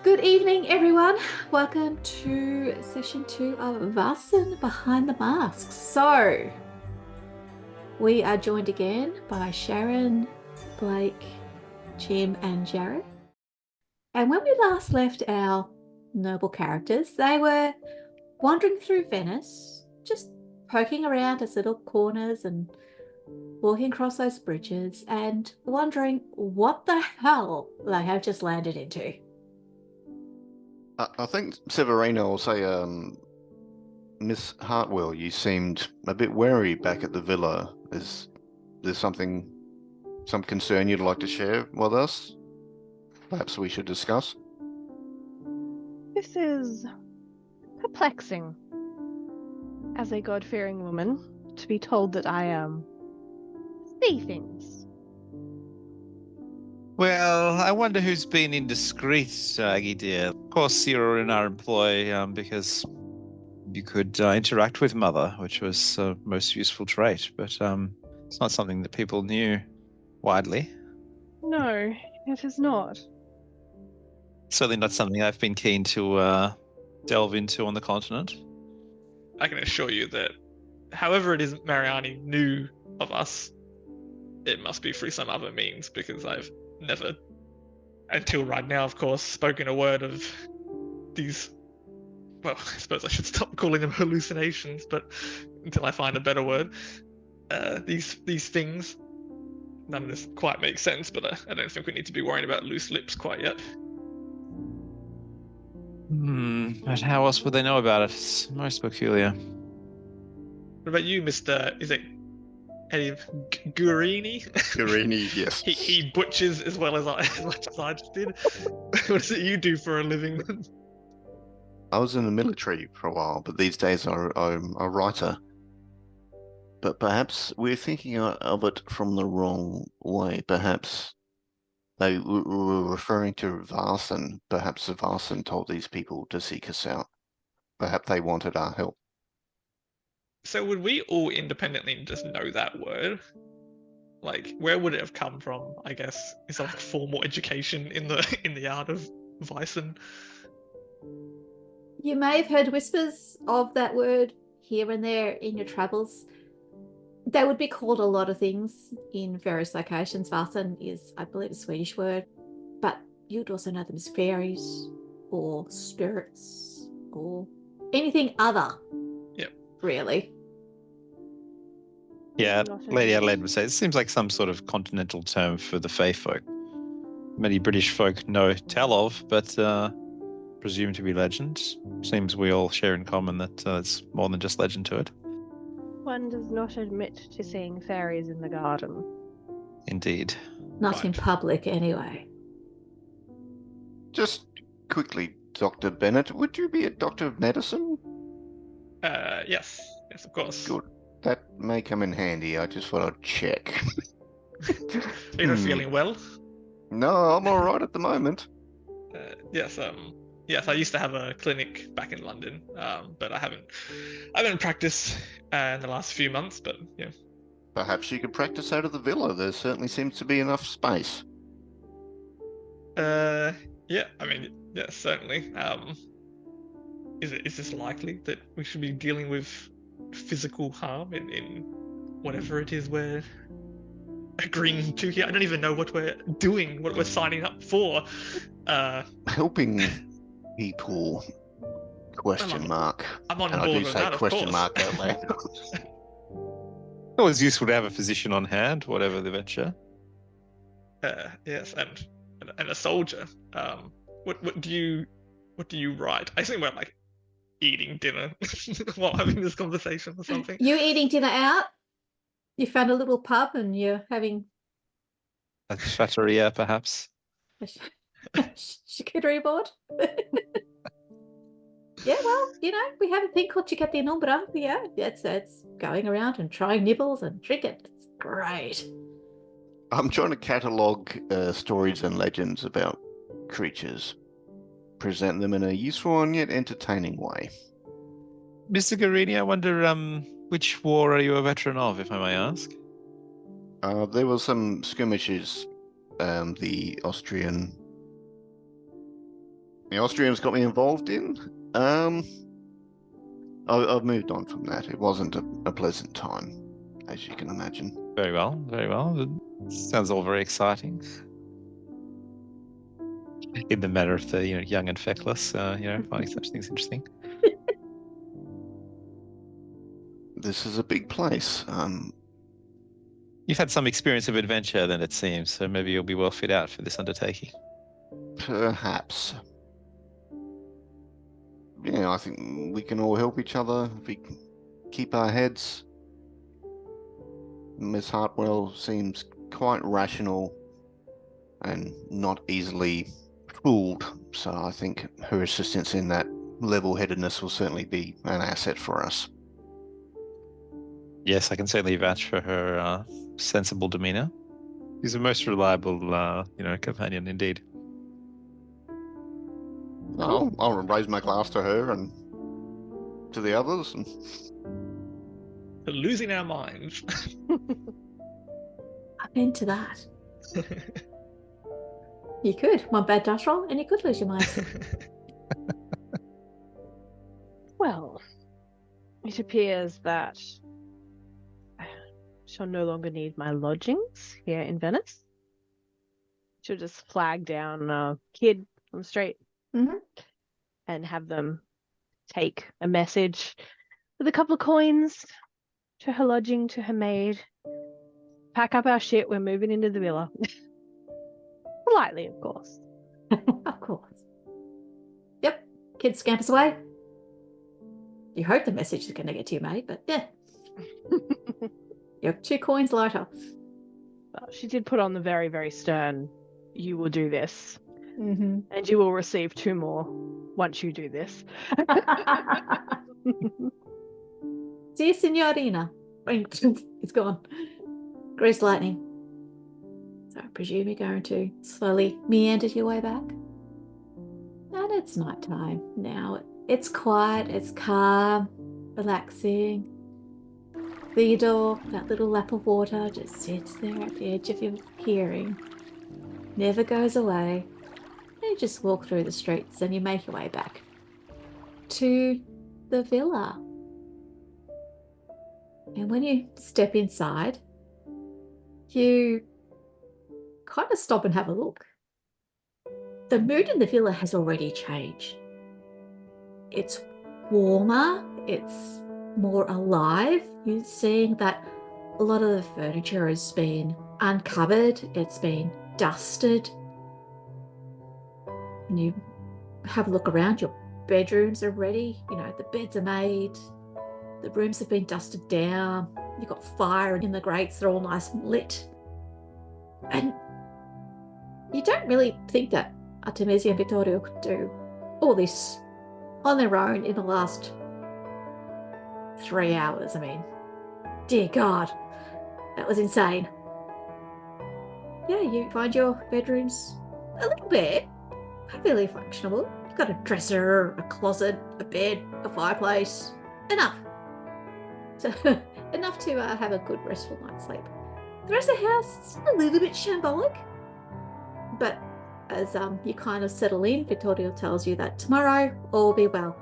Good evening, everyone. Welcome to session 2 of Vaesen Behind the Masks. So, we are joined again by Sharon, Blake, Jim, and Jared. And when we last left our noble characters, they were wandering through Venice, just poking around its little corners and walking across those bridges and wondering what the hell they have just landed into. I think Severino will say, Miss Hartwell, you seemed a bit wary back at the villa. Is there some concern you'd like to share with us? Perhaps we should discuss. This is perplexing. As a God-fearing woman, to be told that I see things. Well, I wonder who's been indiscreet, Aggie dear. Of course, you're in our employ because you could interact with Mother, which was a most useful trait, but it's not something that people knew widely. No, it is not. Certainly not something I've been keen to delve into on the continent. I can assure you that however it is Mariani knew of us, it must be through some other means, because I've never, until right now, of course, spoken a word of these, well, I suppose I should stop calling them hallucinations, but until I find a better word, these things, none of this quite makes sense, but I don't think we need to be worrying about loose lips quite yet. But how else would they know about it? It's most peculiar. What about you, Mr. Is it Eddie Guarini? Guarini, yes. He butchers as well as much as I just did. What is it you do for a living? I was in the military for a while, but these days I'm a writer. But perhaps we're thinking of it from the wrong way. Perhaps they were referring to Vaesen. Perhaps Vaesen told these people to seek us out. Perhaps they wanted our help. So would we all independently just know that word? Like, where would it have come from? I guess is like formal education in the art of Vaesen. You may have heard whispers of that word here and there in your travels. They would be called a lot of things in various locations. Vasen is, I believe, a Swedish word, but you'd also know them as fairies or spirits or anything other. Yep. Really. Yeah, Not Lady an- Adelaide would say it seems like some sort of continental term for the Fae folk. Many British folk know tell of, but presumed to be legend. Seems we all share in common that it's more than just legend to it. One does not admit to seeing fairies in the garden. Indeed. Not in Right. public, anyway. Just quickly, Dr. Bennett, would you be a doctor of medicine? Yes, of course. Good. That may come in handy. I just thought I'd check. You're not feeling well? No, I'm all right at the moment. Yes. Yes, I used to have a clinic back in London, but I haven't practiced in the last few months. But yeah. Perhaps you could practice out of the villa. There certainly seems to be enough space. Yeah. I mean, yeah, certainly. Is this likely that we should be dealing with physical harm in whatever it is we're agreeing to here? I don't even know what we're doing, what we're signing up for. Helping people, question mark. I'm on And I board do with say that, of question course. mark out loud. Always useful to have a physician on hand, whatever the venture. Yes, and a soldier. What do you write? I think we're like eating dinner while having this conversation or something. You eating dinner out? You found a little pub and you're having A trattoria, perhaps. a charcuterie board? Yeah, well, we have a thing called Chiquette de Nombra. Yeah, it's going around and trying nibbles and drinking. It's great. I'm trying to catalogue stories and legends about creatures, present them in a useful and yet entertaining way. Mr. Guarini, I wonder which war are you a veteran of, if I may ask? There were some skirmishes, the Austrian the Austrians got me involved in. I've moved on from that. It wasn't a pleasant time, as you can imagine. Very well, very well. It sounds all very exciting. In the matter of the young and feckless, finding such things interesting. This is a big place. You've had some experience of adventure, then it seems, so maybe you'll be well fit out for this undertaking. Perhaps. Yeah, I think we can all help each other if we keep our heads. Miss Hartwell seems quite rational and not easily fooled, so I think her assistance in that level-headedness will certainly be an asset for us. Yes, I can certainly vouch for her sensible demeanor. She's a most reliable, companion indeed. I'll raise my glass to her and to the others. And... We're losing our minds. I'm into that. You could. One bad dice roll and you could lose your mind. Well, it appears that I shall no longer need my lodgings here in Venice. She'll just flag down a kid on the street and have them take a message with a couple of coins to her lodging, to her maid. Pack up our shit, we're moving into the villa. Politely, of course. Of course. Yep. Kid scampers away. You hope the message is going to get to you, mate, but yeah. You're 2 coins lighter. Well, she did put on the very, very stern, you will do this. Mm-hmm. And you will receive 2 more once you do this. See you, Signorina. It's gone. Grease lightning. So I presume you're going to slowly meander your way back. And it's nighttime now. It's quiet, it's calm, relaxing. Theodore, that little lap of water, just sits there at the edge of your hearing. Never goes away. And you just walk through the streets and you make your way back to the villa. And when you step inside, you kind of stop and have a look. The mood in the villa has already changed. It's warmer, it's more alive. You're seeing that a lot of the furniture has been uncovered, it's been dusted. And you have a look around, your bedrooms are ready, the beds are made, the rooms have been dusted down, you've got fire in the grates, they're all nice and lit. And you don't really think that Artemisia and Vittorio could do all this on their own in the last 3 hours. I mean, dear God, that was insane. Yeah, you find your bedrooms a little bare, fairly functional. You've got a dresser, a closet, a bed, a fireplace, enough. So enough to have a good restful night's sleep. The rest of the house is a little bit shambolic, but as you kind of settle in, Vittorio tells you that tomorrow all will be well.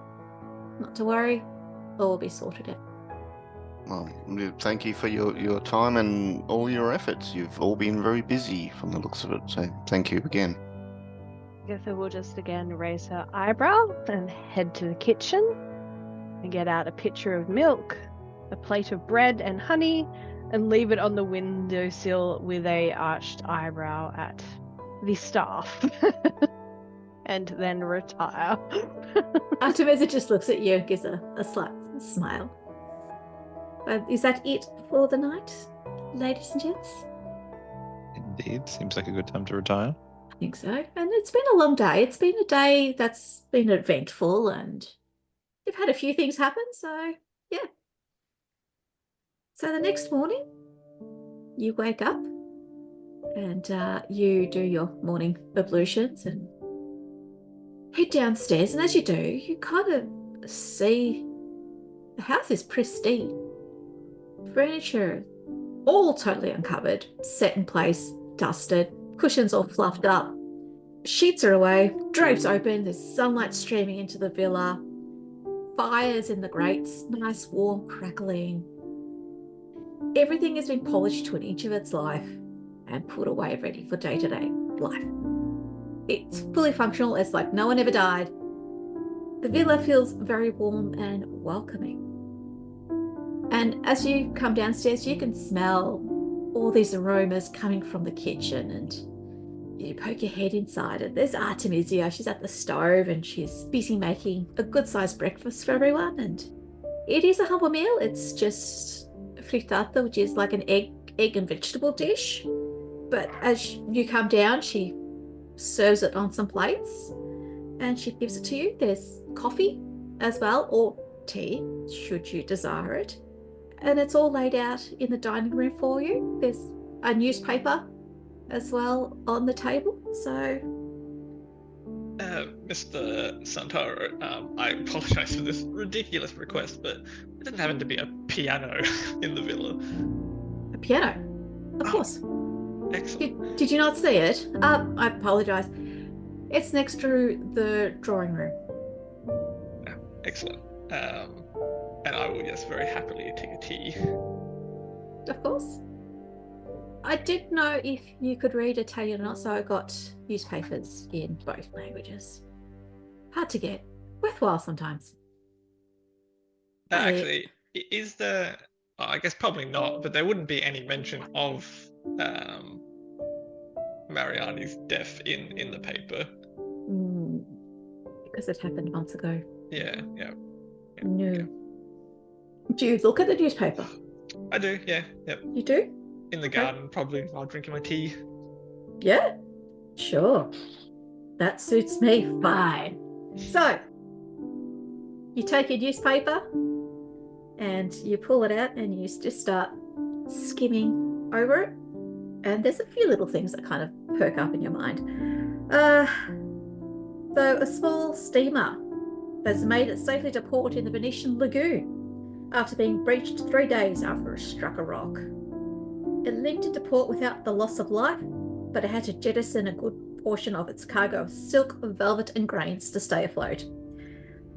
Not to worry, all will be sorted out. Well, thank you for your time and all your efforts. You've all been very busy from the looks of it, so thank you again. Agatha will just again raise her eyebrow and head to the kitchen and get out a pitcher of milk, a plate of bread and honey, and leave it on the windowsill with a arched eyebrow at the staff. And then retire. Artemisia just looks at you and gives a slight smile. Is that it for the night, ladies and gents? Indeed. Seems like a good time to retire. I think so. And it's been a long day. It's been a day that's been eventful and you've had a few things happen, so yeah. So the next morning, you wake up and you do your morning ablutions and head downstairs. And as you do, you kind of see the house is pristine. Furniture all totally uncovered, set in place, dusted, cushions all fluffed up. Sheets are away, drapes open, there's sunlight streaming into the villa, fires in the grates, nice warm crackling. Everything has been polished to an inch of its life and put away ready for day-to-day life. It's fully functional, it's like no one ever died. The villa feels very warm and welcoming. And as you come downstairs, you can smell all these aromas coming from the kitchen, and you poke your head inside and there's Artemisia. She's at the stove and she's busy making a good-sized breakfast for everyone. And it is a humble meal. It's just frittata, which is like an egg and vegetable dish. But as you come down, she serves it on some plates and she gives it to you. There's coffee as well, or tea, should you desire it. And it's all laid out in the dining room for you. There's a newspaper as well on the table. So Mr. Santoro, I apologize for this ridiculous request, but it doesn't happen to be a piano in the villa. a piano, of course. Excellent. Did you not see it? I apologize. It's next to the drawing room. Excellent. And I will, yes, very happily take a tea. Of course. I didn't know if you could read Italian or not, so I got newspapers in both languages. Hard to get. Worthwhile sometimes. Actually, is there... I guess probably not, but there wouldn't be any mention of Mariani's death in the paper. Because it happened months ago. Yeah. No. Yeah. Do you look at the newspaper? I do, yeah. Yep. You do? In the garden, probably, while drinking my tea. Yeah, sure. That suits me fine. So, you take your newspaper and you pull it out and you just start skimming over it. And there's a few little things that kind of perk up in your mind. So a small steamer has made it safely to port in the Venetian lagoon after being breached 3 days after it struck a rock. It limped into port without the loss of life, but it had to jettison a good portion of its cargo of silk, velvet, and grains to stay afloat.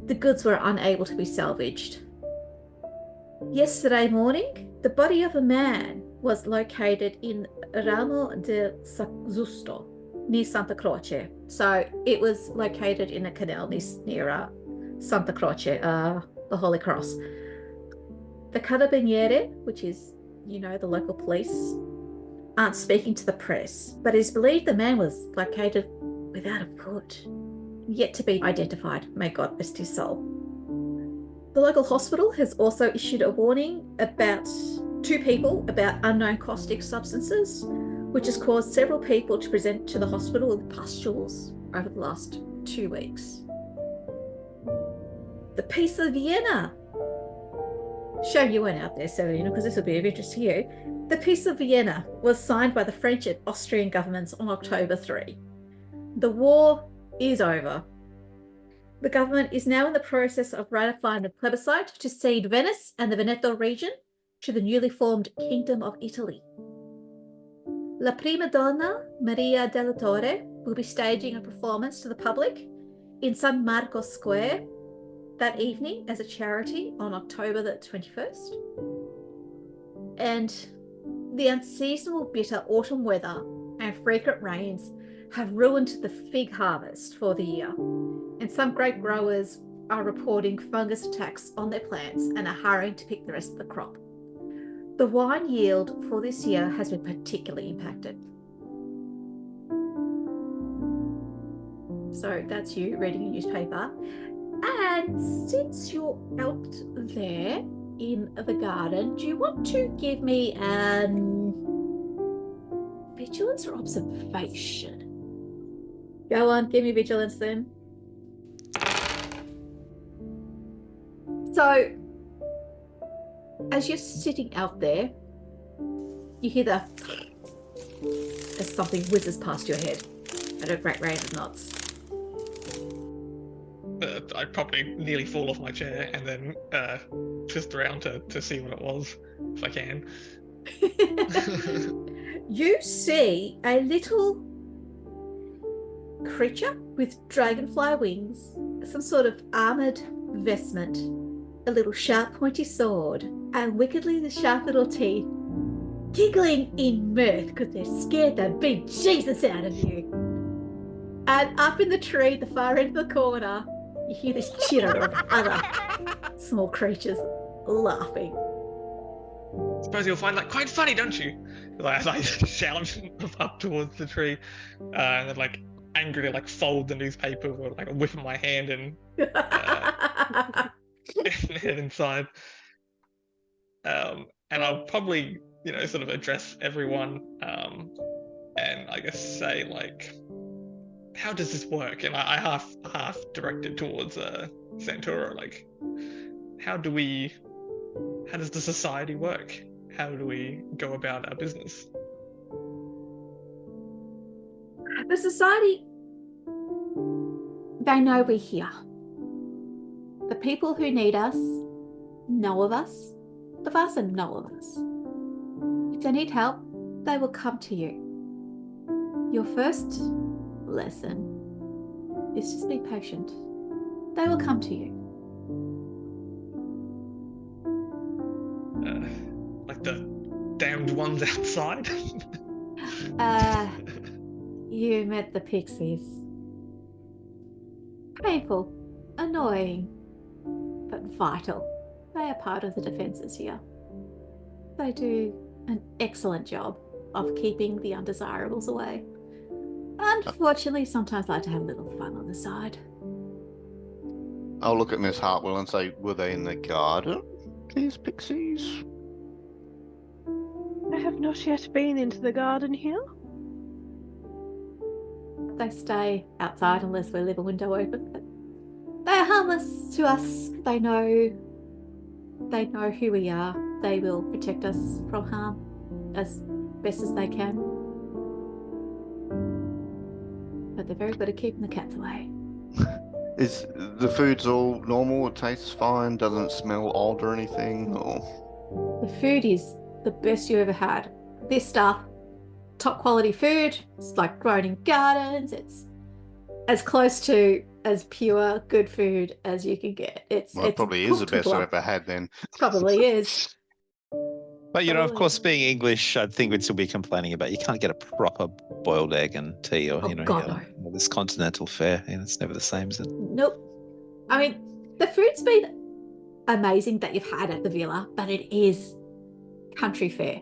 The goods were unable to be salvaged. Yesterday morning, the body of a man was located in Ramo del Saczusto, near Santa Croce. So it was located in a canal near Santa Croce, the Holy Cross. The Carabinieri, which is, the local police, aren't speaking to the press, but it is believed the man was located without a foot, yet to be identified. May God rest his soul. The local hospital has also issued a warning about 2 people about unknown caustic substances, which has caused several people to present to the hospital with pustules over the last 2 weeks. The Peace of Vienna. Shame you weren't out there, Selena, because this will be of interest to you. The Peace of Vienna was signed by the French and Austrian governments on October 3. The war is over. The government is now in the process of ratifying the plebiscite to cede Venice and the Veneto region to the newly formed Kingdom of Italy. La Prima Donna, Maria della Torre, will be staging a performance to the public in San Marco Square that evening as a charity on October the 21st. And the unseasonable bitter autumn weather and frequent rains have ruined the fig harvest for the year, and some grape growers are reporting fungus attacks on their plants and are hurrying to pick the rest of the crop. The wine yield for this year has been particularly impacted. So that's you reading a newspaper. And since you're out there in the garden, do you want to give me vigilance or observation? Go on, give me vigilance then. So, as you're sitting out there, you hear as something whizzes past your head at a great rate of knots. I'd probably nearly fall off my chair and then twist around to see what it was, if I can. You see a little creature with dragonfly wings, some sort of armored vestment, a little sharp pointy sword, and wickedly the sharp little teeth, giggling in mirth because they're scared the bejesus out of you. And up in the tree, the far end of the corner, you hear this chitter of other small creatures laughing. Suppose you'll find that quite funny, don't you? I shout up towards the tree, and then like angrily like fold the newspaper or like whip in my hand and head inside. And I'll probably, sort of address everyone, and I guess say like, how does this work? And I half directed towards Santoro, like, how does the society work? How do we go about our business? The society, they know we're here. The people who need us know of us. The Vaesen know of us. If they need help, they will come to you. Your first lesson is just be patient. They will come to you. Like the damned ones outside? You met the pixies. Painful, annoying, but vital. They are part of the defences here. They do an excellent job of keeping the undesirables away. Unfortunately, sometimes like to have a little fun on the side. I'll look at Miss Hartwell and say, were they in the garden, these pixies? I have not yet been into the garden here. They stay outside unless we leave a window open. But they are harmless to us. They know who we are. They will protect us from harm as best as they can. But they're very good at keeping the cats away. Is the food's all normal? It tastes fine? Doesn't smell odd or anything? Or The food is the best you ever had. This stuff, top quality food. It's like grown in gardens. It's as close to as pure good food as you can get. It probably is the best I've ever had then. Probably is. But, of course, being English, I think we'd still be complaining about you can't get a proper boiled egg and tea or, God, no. this continental fare. It's never the same, is it? Nope. I mean, the food's been amazing that you've had at the villa, but it is country fare.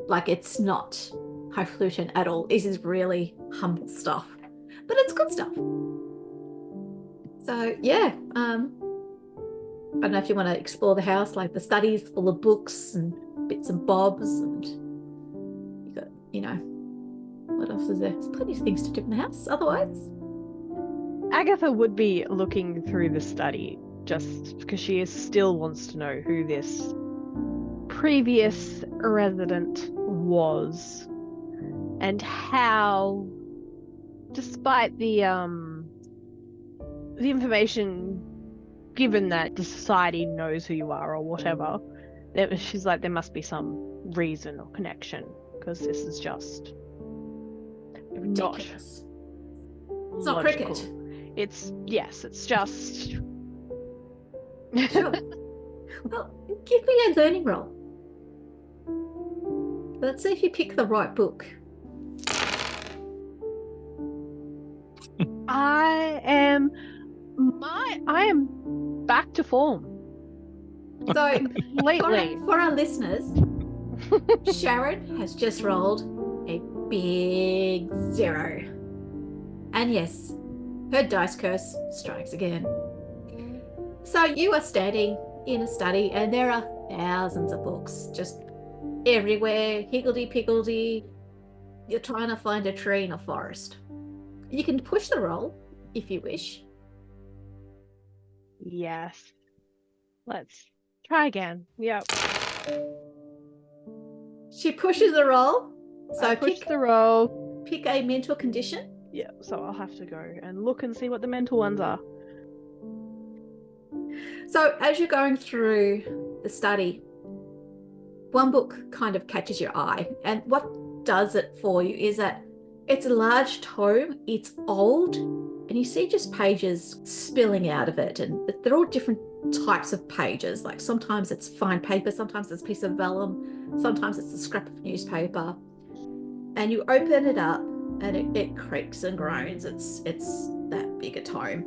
Like, it's not highfalutin at all. This is really humble stuff, but it's good stuff. So, yeah. I don't know if you want to explore the house, like the study's full of books and bits and bobs, and you got, what else is there? There's plenty of things to do in the house otherwise. Agatha would be looking through the study just because she still wants to know who this previous resident was and how, despite the information given that the society knows who you are or whatever, she's like, there must be some reason or connection, because this is just Ridiculous. It's not logical. cricket. It's just Sure. Well, give me a learning roll. Let's see if you pick the right book. I am back to form. So, Completely. for our listeners, Sharon has just rolled a big 0. And yes, her dice curse strikes again. So you are standing in a study and there are thousands of books just everywhere, higgledy-piggledy. You're trying to find a tree in a forest. You can push the roll if you wish. Yes. Let's try again. Yep. She pushes the roll. So I push the roll. Pick a mental condition. Yeah, so I'll have to go and look and see what the mental ones are. So as you're going through the study, one book kind of catches your eye, and what does it for you is that It's a large tome. It's old, and you see just pages spilling out of it, and they're all different types of pages. Like sometimes it's fine paper, sometimes it's a piece of vellum, sometimes it's a scrap of newspaper. And you open it up, and it creaks and groans. It's that big a tome,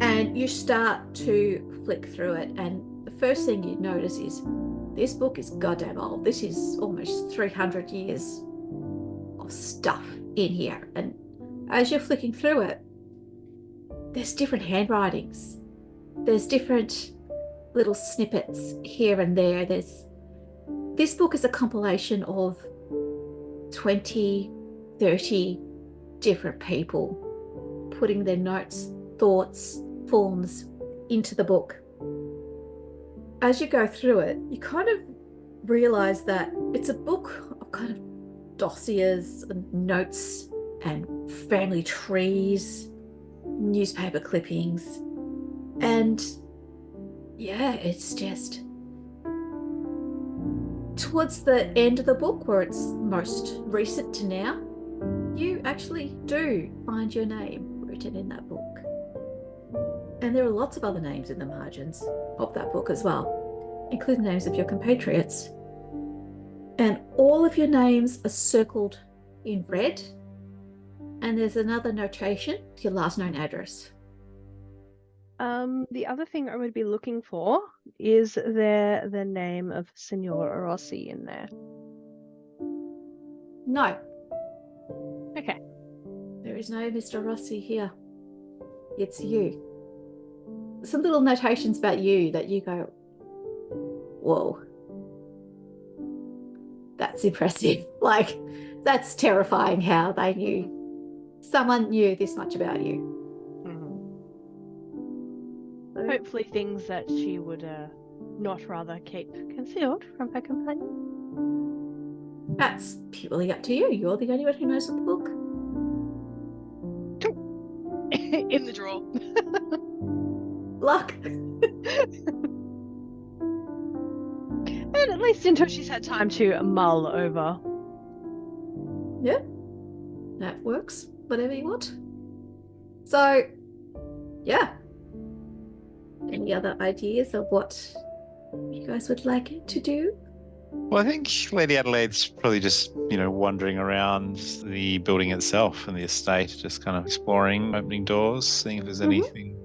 and you start to flick through it, and the first thing you notice is this book is goddamn old. This is almost 300 years of stuff in here. And as you're flicking through it, there's different handwritings. There's different little snippets here and there. This book is a compilation of 20, 30 different people putting their notes, thoughts, forms into the book. As you go through it, you kind of realize that it's a book of kind of dossiers and notes and family trees, newspaper clippings, and yeah, it's just towards the end of the book, where it's most recent to now, you actually do find your name written in that book. And there are lots of other names in the margins of that book as well, including names of your compatriots. And all of your names are circled in red. And there's another notation, your last known address. The other thing I would be looking for is there the name of Signor Rossi in there? No, Okay. there is no Mr. Rossi here. It's you. Some little notations about you that you go, whoa, that's impressive. Like, that's terrifying how they knew, someone knew this much about you. Hopefully things that she would not rather keep concealed from her companion. That's purely up to you. You're the only one who knows of the book. In the drawer. Luck. And at least until she's had time to mull over. Yeah, that works. Whatever you want. So, yeah. Any other ideas of what you guys would like to do? Well, I think Lady Adelaide's probably just, wandering around the building itself and the estate, just kind of exploring, opening doors, seeing if there's anything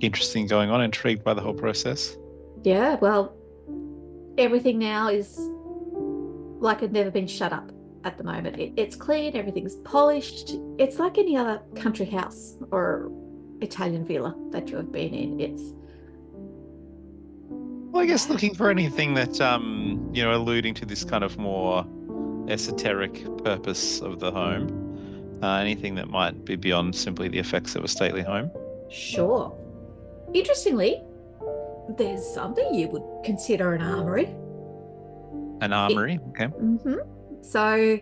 interesting going on, intrigued by the whole process. Yeah, well, everything now is like it's never been shut up at the moment. It's clean, everything's polished. It's like any other country house or Italian villa that you have been in. Well, I guess looking for anything that, alluding to this kind of more esoteric purpose of the home, anything that might be beyond simply the effects of a stately home. Sure. Interestingly, there's something you would consider an armory. An armory, okay. So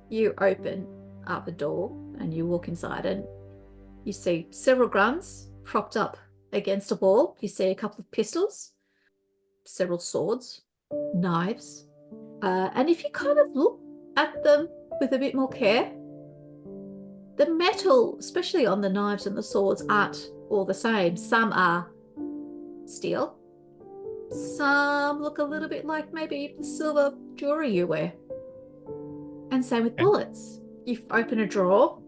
you open up a door and you walk inside, and you see several guns propped up against a wall. You see a couple of pistols, several swords, knives. And if you kind of look at them with a bit more care, the metal, especially on the knives and the swords, aren't all the same. Some are steel. Some look a little bit like maybe the silver jewelry you wear. And same with bullets. You open a drawer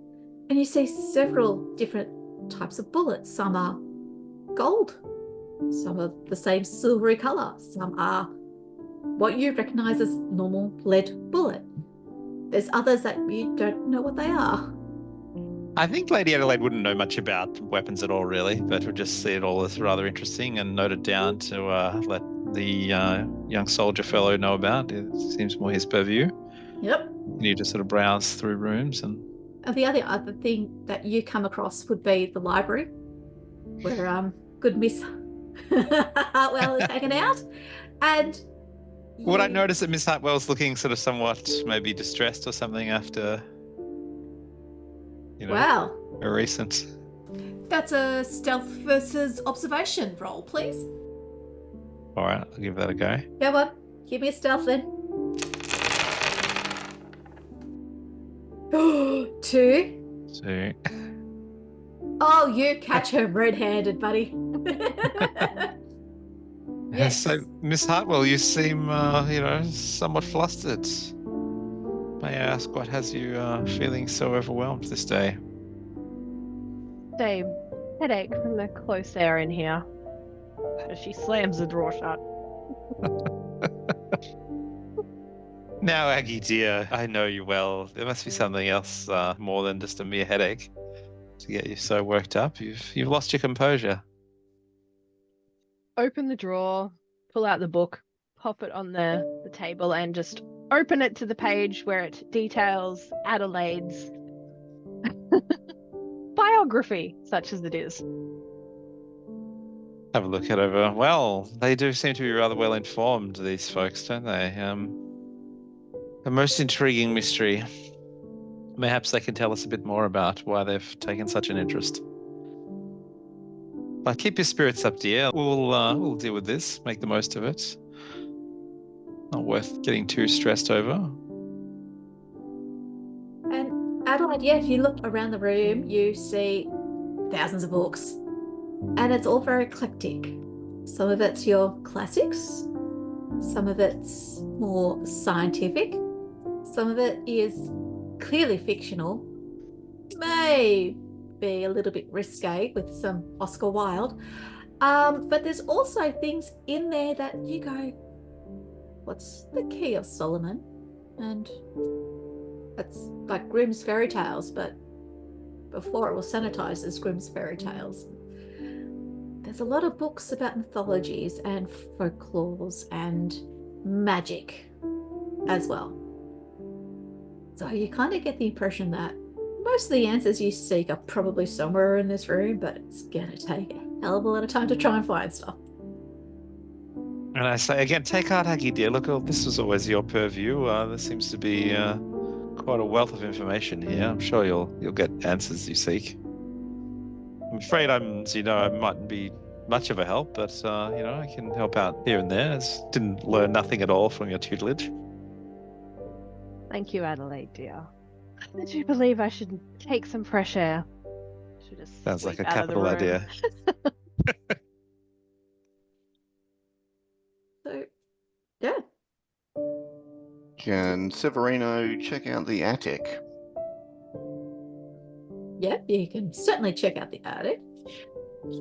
and you see several different types of bullets. Some are gold. Some are the same silvery colour. Some are what you recognise as normal lead bullet. There's others that you don't know what they are. I think Lady Adelaide wouldn't know much about weapons at all, really, but would just see it all as rather interesting and note it down to let the young soldier fellow know about. It seems more his purview. Yep. You just sort of browse through rooms and the other thing that you come across would be the library, where good Miss Hartwell is hanging out. And would I notice that Miss Hartwell's looking sort of somewhat maybe distressed or something after, wow, a recent? That's a stealth versus observation roll, please. All right, I'll give that a go. Come on, give me a stealth then. Two. So, Oh, you catch her red-handed, buddy. Yes. So, Miss Hartwell, you seem, somewhat flustered. May I ask what has you feeling so overwhelmed this day? Same headache from the close air in here. As she slams the door shut. Now, Aggie dear, I know you well. There must be something else more than just a mere headache to get you so worked up. You've lost your composure. Open the drawer, pull out the book, pop it on the table, and just open it to the page where it details Adelaide's biography, such as it is. Have a look it over. Well, they do seem to be rather well informed, these folks, don't they? A most intriguing mystery. Perhaps they can tell us a bit more about why they've taken such an interest. But keep your spirits up, dear. We'll deal with this. Make the most of it. Not worth getting too stressed over. And Adelaide, yeah, if you look around the room, you see thousands of books. And it's all very eclectic. Some of it's your classics. Some of it's more scientific. Some of it is clearly fictional. May be a little bit risque with some Oscar Wilde. But there's also things in there that you go, what's the Key of Solomon? And it's like Grimm's fairy tales, but before it was sanitized as Grimm's fairy tales. There's a lot of books about mythologies and folklores and magic as well. So you kind of get the impression that most of the answers you seek are probably somewhere in this room, but it's going to take a hell of a lot of time to try and find stuff. And I say again, take heart, Aggie dear. Look, this was always your purview. There seems to be quite a wealth of information here. I'm sure you'll get answers you seek. I'm afraid I mightn't be much of a help, but I can help out here and there. Didn't learn nothing at all from your tutelage. Thank you, Adelaide, dear. Did you believe I should take some fresh air? Should just Sounds like a sleep out of the capital room. idea. So, yeah. Can Severino check out the attic? Yep, you can certainly check out the attic.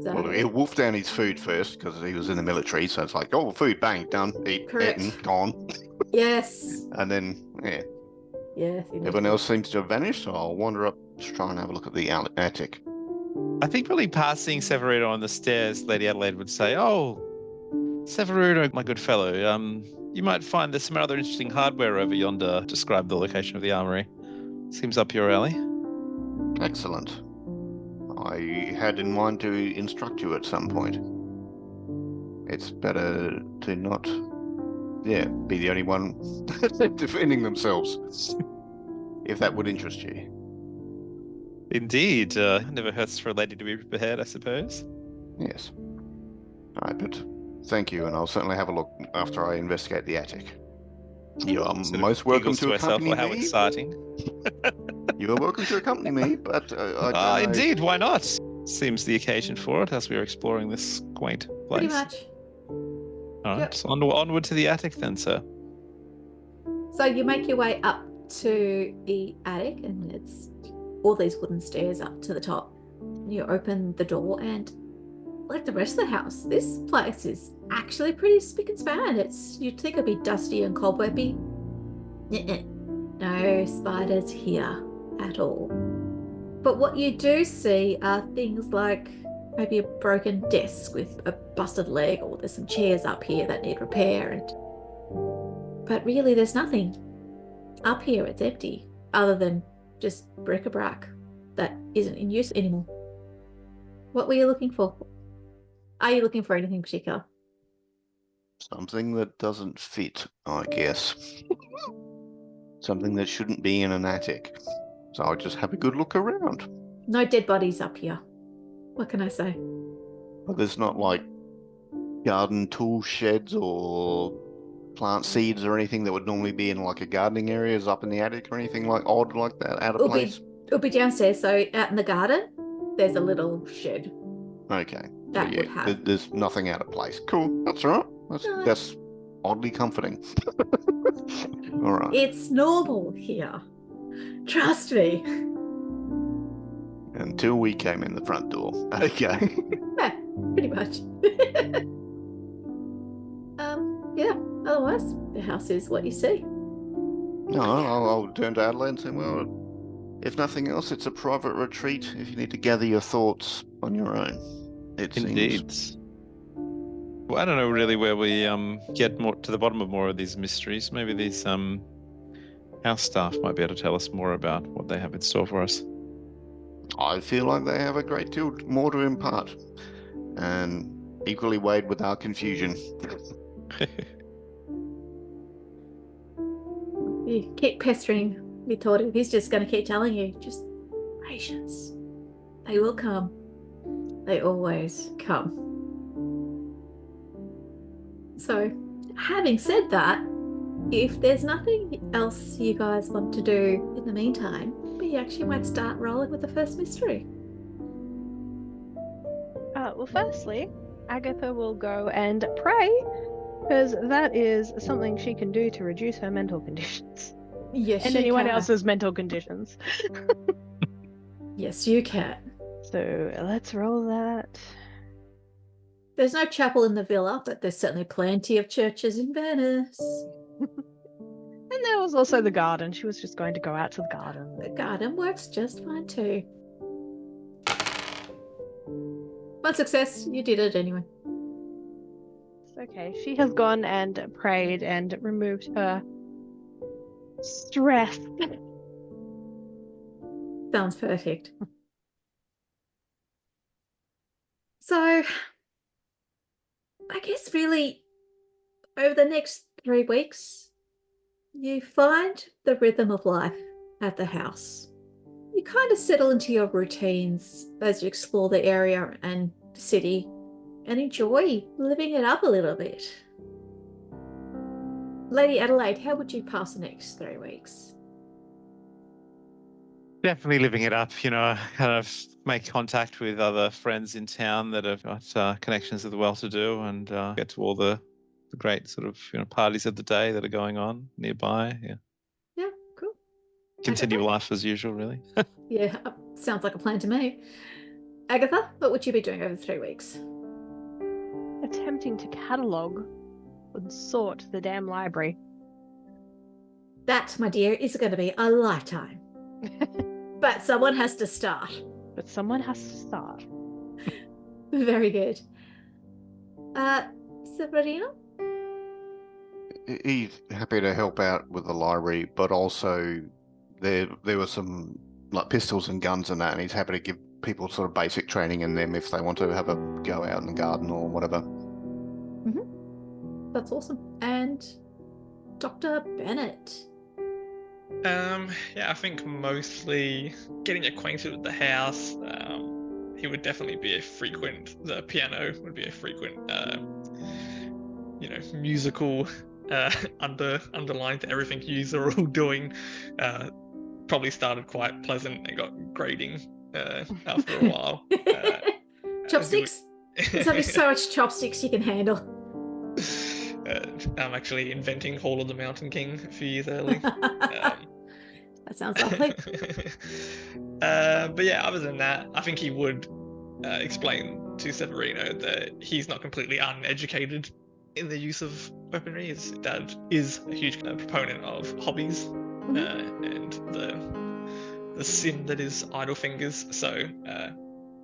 So, Well, he'll wolf down his food first because he was in the military, so it's like, oh, food, bang, done, Correct. eaten, gone. yes. And then, yeah, Yes. everyone else seems to have vanished, so I'll wander up to try and have a look at the attic. I think probably passing Severino on the stairs, Lady Adelaide would say, "Oh, Severino, my good fellow, you might find there's some rather interesting hardware over yonder. Describe the location of the armory. Seems up your alley." Excellent. I had in mind to instruct you at some point. It's better to not, be the only one defending themselves, if that would interest you. Indeed. Never hurts for a lady to be prepared, I suppose. Yes. All right, but thank you, and I'll certainly have a look after I investigate the attic. You are Sort of most welcome giggles to herself, accompany how me. exciting. You are welcome to accompany me, but I don't know. Indeed, why not? Seems the occasion for it as we are exploring this quaint place. Pretty much. All right, Yep. so onward to the attic then, sir. So you make your way up to the attic, and it's all these wooden stairs up to the top. You open the door, and like the rest of the house, this place is actually pretty spick and span. You'd think it'd be dusty and cobwebby. No spiders here at all. But what you do see are things like maybe a broken desk with a busted leg, or there's some chairs up here that need repair. But really, there's nothing. Up here, it's empty, other than just bric-a-brac that isn't in use anymore. What were you looking for? Are you looking for anything particular? Something that doesn't fit, I guess. Something that shouldn't be in an attic. So I'll just have a good look around. No dead bodies up here. What can I say? But there's not like garden tool sheds or plant seeds or anything that would normally be in like a gardening area is up in the attic or anything like odd like that, out of place? It'll be downstairs. So out in the garden, there's a little shed Okay. that So would have. there's nothing out of place. Cool. That's all right. No. That's oddly comforting. All right. It's normal here. Trust me. Until we came in the front door. Okay. Yeah, pretty much. Yeah. Otherwise, the house is what you see. No, I'll turn to Adelaide and say, well, if nothing else, it's a private retreat if you need to gather your thoughts on your own. It Indeed. seems. Well, I don't know really where we get more to the bottom of more of these mysteries. Maybe these house staff might be able to tell us more about what they have in store for us. I feel like they have a great deal more to impart, and equally weighed with our confusion. You keep pestering Mythologies. He's just going to keep telling you, just patience. They will come. They always come. So, having said that, if there's nothing else you guys want to do in the meantime, we actually might start rolling with the first mystery. Well, firstly, Agatha will go and pray, because that is something she can do to reduce her mental conditions. Yes, and you anyone can. else's mental conditions. Yes, you can. So let's roll that. There's no chapel in the villa, but there's certainly plenty of churches in Venice. And there was also the garden. She was just going to go out to the garden. The garden works just fine too. One success, you did it anyway. It's okay. She has gone and prayed and removed her stress. Sounds perfect. So, I guess really over the next 3 weeks, you find the rhythm of life at the house. You kind of settle into your routines as you explore the area and the city and enjoy living it up a little bit. Lady Adelaide, how would you pass the next 3 weeks? Definitely living it up, kind of make contact with other friends in town that have got connections with the well-to-do, and get to all the great sort of parties of the day that are going on nearby. Yeah, cool. Continue Agatha? life as usual, really. Yeah, sounds like a plan to me. Agatha, what would you be doing over 3 weeks? Attempting to catalogue and sort the damn library. That, my dear, is going to be a lifetime. But someone has to start. But someone has to start. Very good. Severino? He's happy to help out with the library, but also there were some like pistols and guns and that, and he's happy to give people sort of basic training in them if they want to have a go out in the garden or whatever. Mm-hmm. That's awesome. And Dr. Bennett? Yeah, I think mostly getting acquainted with the house. He would definitely be the piano would be a frequent, musical underline to everything you are all doing. Probably started quite pleasant and got grating after a while. Chopsticks? There's only so much chopsticks you can handle. I'm actually inventing Hall of the Mountain King a few years early. That sounds lovely. But yeah, other than that, I think he would explain to Severino that he's not completely uneducated in the use of weaponry. His dad is a huge proponent of hobbies and the sin that is idle fingers. So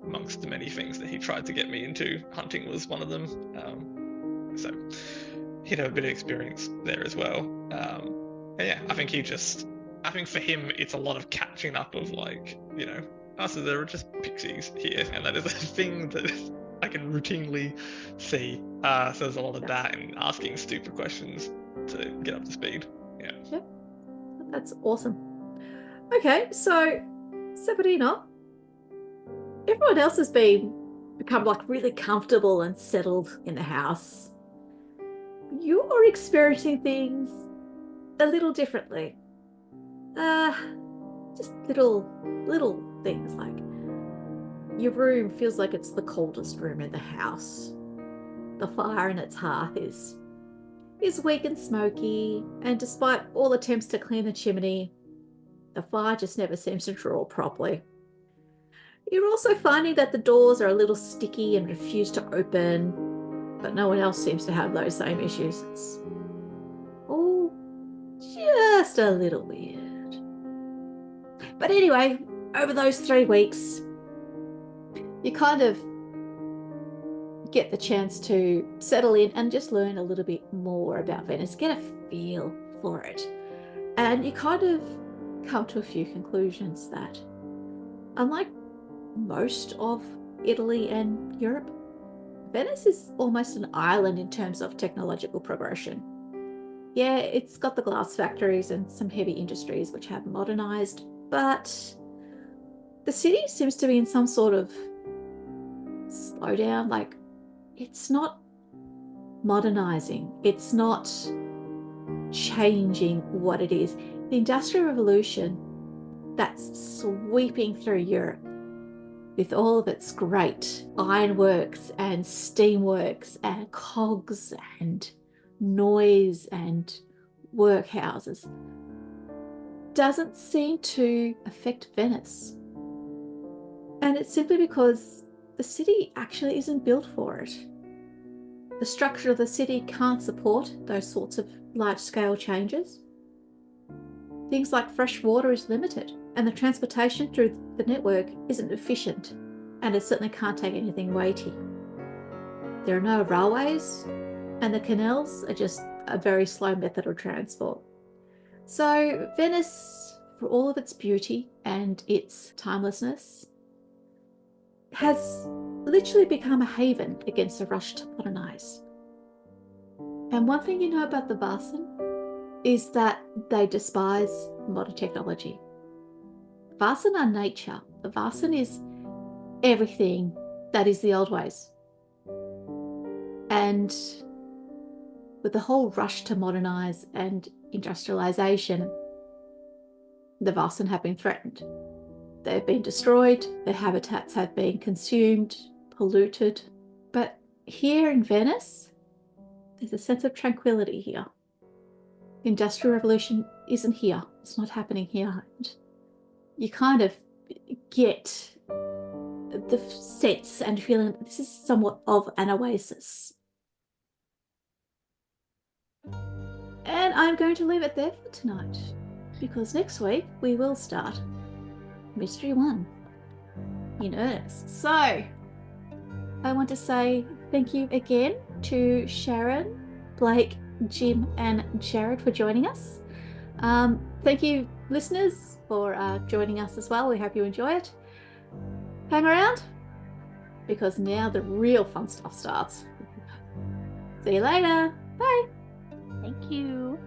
amongst the many things that he tried to get me into, hunting was one of them. So he'd have a bit of experience there as well. And yeah, I think for him, it's a lot of catching up of so there are just pixies here, and that is a thing that I can routinely see. So there's a lot of that and asking stupid questions to get up to speed. Yeah. Yep. That's awesome. Okay, so Severino, everyone else has become really comfortable and settled in the house. you're experiencing things a little differently. Just little things like your room feels like it's the coldest room in the house. The fire in its hearth is weak and smoky, and despite all attempts to clean the chimney, the fire just never seems to draw properly. You're also finding that the doors are a little sticky and refuse to open, but no one else seems to have those same issues. It's all just a little weird. But anyway, over those 3 weeks, you kind of get the chance to settle in and just learn a little bit more about Venice, get a feel for it. And you kind of come to a few conclusions that, unlike most of Italy and Europe, Venice is almost an island in terms of technological progression. Yeah, it's got the glass factories and some heavy industries which have modernized, but the city seems to be in some sort of slowdown. Like, it's not modernizing, it's not changing what it is. The Industrial Revolution that's sweeping through Europe with all of its great ironworks and steamworks and cogs and noise and workhouses doesn't seem to affect Venice. And it's simply because the city actually isn't built for it. The structure of the city can't support those sorts of large-scale changes. Things like fresh water is limited, and the transportation through the network isn't efficient, and it certainly can't take anything weighty. There are no railways, and the canals are just a very slow method of transport. So Venice, for all of its beauty and its timelessness, has literally become a haven against the rush to modernize. And one thing you know about the Vaesen is that they despise modern technology. Vaesen are nature. The Vaesen is everything that is the old ways. And with the whole rush to modernize and industrialization, the Vaesen have been threatened. They've been destroyed, their habitats have been consumed, polluted. But here in Venice, there's a sense of tranquility here. The Industrial Revolution isn't here. It's not happening here. And you kind of get the sense and feeling that this is somewhat of an oasis. And I'm going to leave it there for tonight, because next week we will start Mystery 1 in earnest. So I want to say thank you again to Sharon, Blake, Jim and Jared for joining us. Thank you listeners for joining us as well. We hope you enjoy it. Hang around, because now the real fun stuff starts. See you later. Bye. Thank you.